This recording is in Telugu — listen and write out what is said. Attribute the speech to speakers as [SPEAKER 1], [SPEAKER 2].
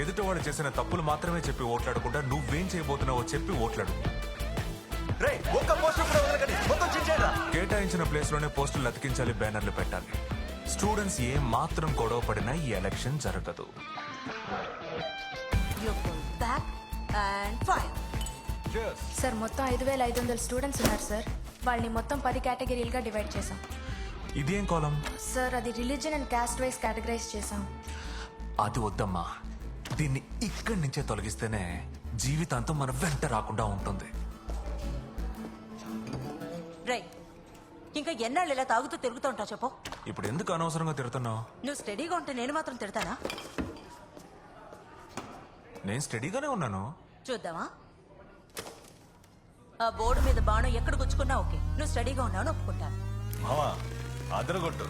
[SPEAKER 1] ఎదుట వాళ్ళు చేసిన తప్పులు మాత్రమే చెప్పి ఓట్లాడకుండా నువ్వేం చేయబోతున్నావో చెప్పి ఓట్లాడు.
[SPEAKER 2] ఒక్క పోస్టర్ కూడా వదలకండి, మొత్తం చించేయండిరా.
[SPEAKER 1] కేటాయించిన ప్లేస్ లోనే పోస్టులు అతికించాలి, బ్యానర్లు పెట్టాలి. స్టూడెంట్స్ ఏ మాత్రం గొడవ పడినా ఈ ఎలక్షన్ జరగదు.
[SPEAKER 3] సార్ మొత్తం 5,500 స్టూడెంట్స్ ఉన్నారు సార్. వాళ్ళని మొత్తం 10 కేటగిరీలుగా డివైడ్ చేసాం.
[SPEAKER 1] ఇదేం కాలం?
[SPEAKER 3] సార్ అది religion and caste wise categorize చేసాం.
[SPEAKER 1] అది వద్దమ్మా, దీన్ని ఇక్కడి నుంచే తొలగిస్తేనే జీవితాంతం మన వెంట రాకుండా ఉంటుంది.
[SPEAKER 4] రై, ఇంకా ఎన్నాళ్ళు ఇలా తాగుతూ తిరుగుతూ ఉంటావు చెప్పు.
[SPEAKER 1] ఇప్పుడు ఎందుకు అనవసరంగా తిడుతున్నావు?
[SPEAKER 4] నువ్వు స్టడీగా ఉంటే నేను మాత్రం తిడతానా?
[SPEAKER 1] నేను స్టడీగానే ఉన్నాను.
[SPEAKER 4] చూద్దామా? ఆ బోర్డు మీద బాణం ఎక్కడ గుచ్చుకున్నా ఓకే, నువ్వు స్టడీగా ఉన్నావు ఒప్పుకుంటాను.
[SPEAKER 2] మావా అదరగొట్టు.